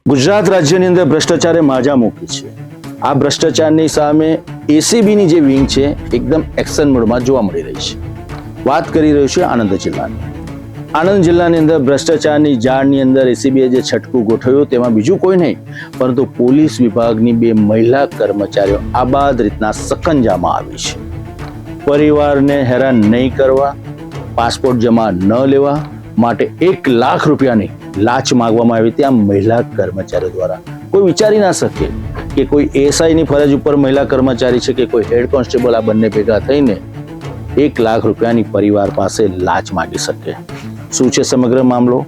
ગુજરાત રાજ્યની અંદર ભ્રષ્ટાચારે માજા મૂકી છે। આ ભ્રષ્ટાચારની સામે એસીબીની જે વિંગ છે એકદમ એક્શન મોડમાં જોવા મળી રહી છે। વાત કરી રહ્યું છે આણંદ જિલ્લાની। આણંદ જિલ્લાની અંદર ભ્રષ્ટાચારની જાળની અંદર એસીબીએ જે છટકું ગોઠવ્યું તેમાં બીજું કોઈ નહીં પરંતુ પોલીસ વિભાગની 2 મહિલા કર્મચારીઓ આબાદ રીતના સકંજામાં આવી છે। પરિવારને હેરાન નહીં કરવા, પાસપોર્ટ જમા ન લેવા માટે 1 લાખ રૂપિયાની લાંચ માંગવામાં આવી। ત્યાં મહિલા કર્મચારીઓ દ્વારા કોઈ વિચારી ના શકે કે કોઈ એએસઆઈની ફરજ ઉપર મહિલા કર્મચારી છે કે કોઈ હેડ કોન્સ્ટેબલ આ બંને ભેગા થઈને 1 લાખ રૂપિયાની પરિવાર પાસે લાંચ માંગી શકે। શું છે સમગ્ર મામલો,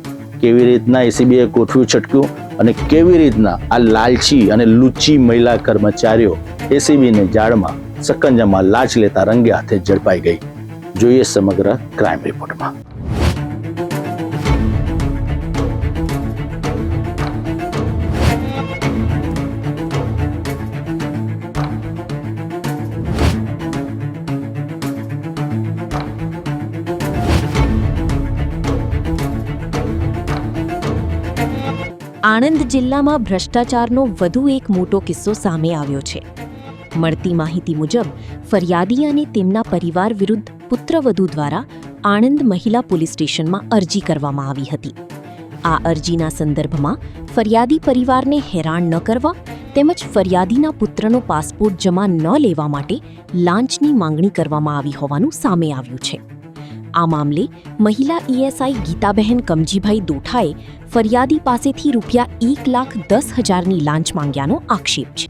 કેવી રીતના એસીબીએ ગોઠવ્યું છટક્યું અને કેવી રીતના આ લાલચી અને લુચ્ચી મહિલા કર્મચારીઓ એસીબીને જાળમાં સકંજામાં લાંચ લેતા રંગે હાથે ઝડપાઈ ગઈ, જોઈએ સમગ્ર ક્રાઇમ રિપોર્ટમાં। આણંદ જિલ્લામાં ભ્રષ્ટાચારનો વધુ એક મોટો કિસ્સો સામે આવ્યો છે। મળતી માહિતી મુજબ ફરિયાદી અને તેમના પરિવાર વિરુદ્ધ પુત્રવધુ દ્વારા આણંદ મહિલા પોલીસ સ્ટેશનમાં અરજી કરવામાં આવી હતી। આ અરજીના સંદર્ભમાં ફરિયાદી પરિવારને હેરાન ન કરવા તેમજ ફરિયાદીના પુત્રનો પાસપોર્ટ જમા ન લેવા માટે લાંચની માંગણી કરવામાં આવી હોવાનું સામે આવ્યું છે। આ મામલે મહિલા ઈએસઆઈ ગીતાબહેન કમજીભાઈ દોઠાએ ફરિયાદી પાસેથી ₹1,10,000ની લાંચ માંગ્યાનો આક્ષેપ છે।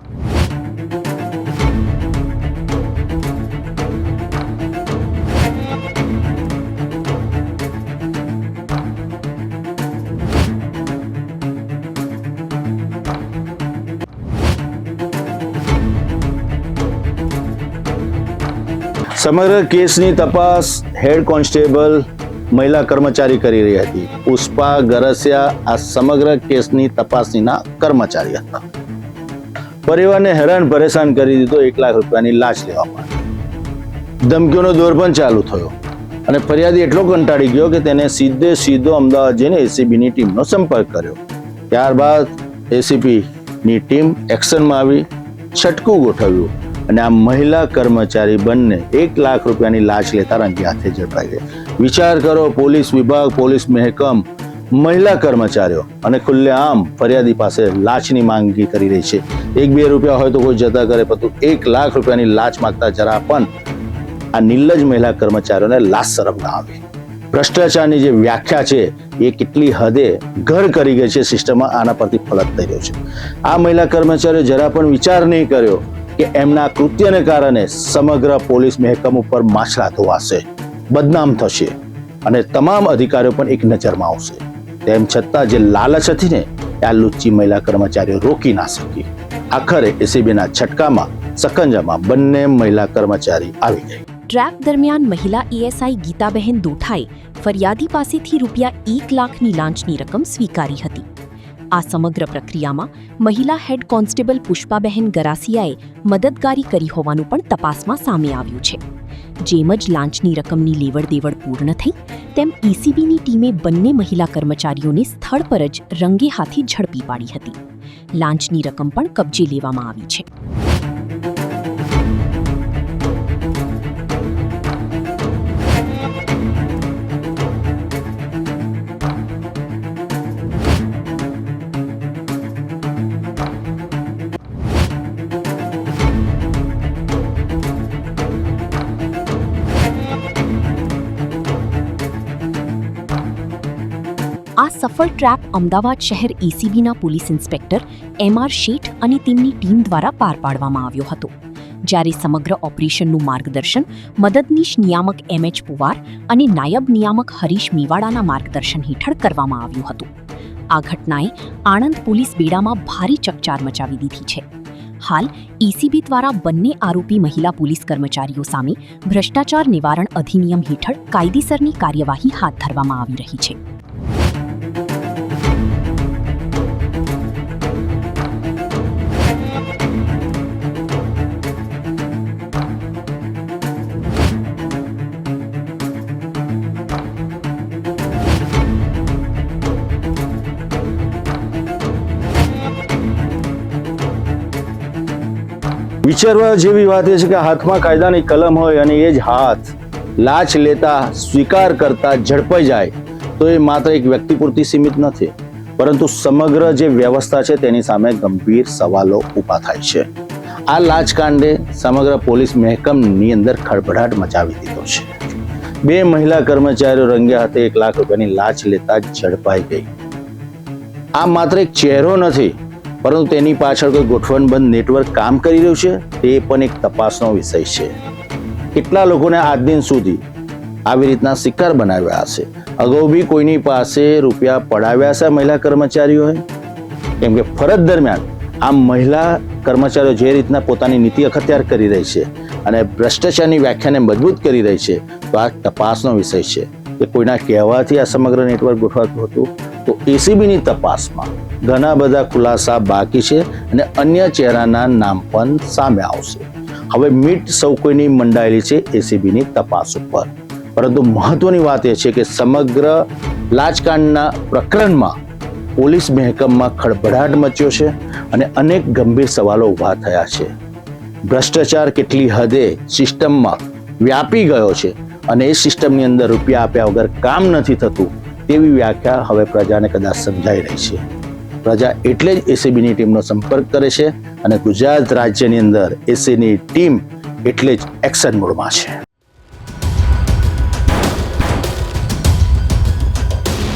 સમગ્ર કેસની તપાસ હેડ કોન્સ્ટેબલ મહિલા કર્મચારી કરી રહી હતી। પુષ્પા ગરસિયા આ સમગ્ર કેસની તપાસનીના કર્મચારી હતા। પરિવારને હેરાન પરેશાન કરી દીધો 1 લાખ રૂપિયાની લાંચ લેવા માટે। ધમકીઓનો દોર પણ ચાલુ થયો અને ફરિયાદી એટલો કંટાળી ગયો કે તેને સીધો અમદાવાદ જઈને એસીબીની ટીમનો સંપર્ક કર્યો। ત્યારબાદ એસીપીની ટીમ એક્શનમાં આવી, છટકું ગોઠવ્યું અને આ મહિલા કર્મચારી બંને 1 લાખ રૂપિયાની લાંચ લેતા રંગે હાથે ઝડપાઈ ગયા। વિચાર કરો, પોલીસ વિભાગ, પોલીસ મહેકમ, મહિલા કર્મચારીઓ અને ખુલ્લેઆમ ફરિયાદી પાસે લાંચની માંગણી કરી રહી છે। 1-2 રૂપિયા હોય તો કોઈ જતા કરે, પરંતુ 1 લાખ રૂપિયાની લાંચ માંગતા જરા પણ આ નિર્લજ મહિલા કર્મચારીઓને લાજ શરમ ના આવી। ભ્રષ્ટાચારની જે વ્યાખ્યા છે એ કેટલી હદે ઘર કરી ગઈ છે સિસ્ટમમાં, આના પરથી ફલક થઈ રહ્યો છે। આ મહિલા કર્મચારીઓ જરા પણ વિચાર નહીં કર્યો કે એમના કૃત્યને કારણે સમગ્ર પોલીસ મહેકમ ઉપર માછલા ધોવાશે, બદનામ થશે અને તમામ અધિકારીઓ પણ એક નજરમાં આવશે। તેમ છતાં જે લાલચ હતી ને આ લુચ્ચી મહિલા કર્મચારીઓ રોકી ના શકી। આખરે એસીબીના છટકામાં સકંજામાં બંને મહિલા કર્મચારી આવી ગઈ। ટ્રેક દરમિયાન મહિલા ઈએસઆઈ ગીતાબહેન દોઠાએ ફરિયાદી પાસેથી ₹1,00,000ની લાંચની રકમ સ્વીકારી હતી। આ સમગ્ર પ્રક્રિયામાં મહિલા હેડ કોન્સ્ટેબલ પુષ્પાબહેન ગરાસિયાએ મદદગારી કરી હોવાનું પણ તપાસમાં સામે આવ્યું છે। જેમ જ લાંચની રકમની લેવડ દેવડ પૂર્ણ થઈ તેમ એસીબીની ટીમે બંને મહિલા કર્મચારીઓને સ્થળ પર જ રંગે હાથે ઝડપી પાડી હતી। લાંચની રકમ પણ કબજે લેવામાં આવી છે। આ સફળ ટ્રેપ અમદાવાદ શહેર એસીબીના પોલીસ ઇન્સ્પેક્ટર MR શેઠ અને તેમની ટીમ દ્વારા પાર પાડવામાં આવ્યો હતો, જ્યારે સમગ્ર ઓપરેશનનું માર્ગદર્શન મદદનીશ નિયામક MH પુવાર અને નાયબ નિયામક હરીશ મેવાડાના માર્ગદર્શન હેઠળ કરવામાં આવ્યું હતું। આ ઘટનાએ આણંદ પોલીસ બેડામાં ભારે ચકચાર મચાવી દીધી છે। હાલ એસીબી દ્વારા બંને આરોપી મહિલા પોલીસ કર્મચારીઓ સામે ભ્રષ્ટાચાર નિવારણ અધિનિયમ હેઠળ કાયદેસરની કાર્યવાહી હાથ ધરવામાં આવી રહી છે। વિચારવા જેવી વાત એ છે કે હાથમાં કાયદાની કલમ હોય અને એ જ હાથ લાંચ લેતા સ્વીકાર કરતા ઝડપાઈ જાય તો એ માત્ર એક વ્યક્તિ પૂરતી સીમિત નથી, પરંતુ સમગ્ર જે વ્યવસ્થા છે તેની સામે ગંભીર સવાલો ઊભા થાય છે. આ લાંચકાંડે સમગ્ર પોલીસ મહેકમની અંદર ખળભળાટ મચાવી દીધો છે. 2 મહિલા કર્મચારીઓ રંગ્યા હાથે 1 લાખ રૂપિયાની લાંચ લેતા ઝડપાઈ ગઈ. આ માત્ર એક ચહેરો નથી, પરંતુ તેની પાછળ કોઈ ગોઠવણબંધ નેટવર્ક કામ કરી રહ્યું છે તે પણ એક તપાસનો વિષય છે. કેટલા લોકોને આજ દિન સુધી આવી રીતના શિકાર બનાવ્યા હશે? અગાઉ બી કોઈની પાસે રૂપિયા પડાવ્યા હશે મહિલા કર્મચારીઓએ? કેમ કે ફરજ દરમિયાન આ મહિલા કર્મચારીઓ જે રીતના પોતાની નીતિ અખત્યાર કરી રહી છે અને ભ્રષ્ટાચારની વ્યાખ્યાને મજબૂત કરી રહી છે, તો આ તપાસનો વિષય છે કે કોઈના કહેવાથી આ સમગ્ર નેટવર્ક ગોઠવાતું હતું. તો એસીબીની તપાસમાં ઘણા બધા ખુલાસા બાકી છે અને અન્ય ચહેરાના નામ પણ સામે આવશે. હવે મીટ સૌ કોઈની મંડાયેલી છે એસીબીની તપાસ ઉપર, પરંતુ મહત્વની વાત એ છે કે સમગ્ર લાંચકાંડના પ્રકરણમાં પોલીસ મહેકમમાં ખળભળાટ મચ્યો છે અને અનેક ગંભીર સવાલો ઊભા થયા છે. ભ્રષ્ટાચાર કેટલી હદે સિસ્ટમમાં વ્યાપી ગયો છે અને એ સિસ્ટમની અંદર રૂપિયા આપ્યા વગર કામ નથી થતું તેવી વ્યાખ્યા હવે પ્રજાને કદાચ સમજાઈ રહી છે. પ્રજા એટલે જ એસીબીની ટીમનો સંપર્ક કરે છે અને ગુજરાત રાજ્યની અંદર એસીની ટીમ એટલે જ એક્શન મોડમાં છે.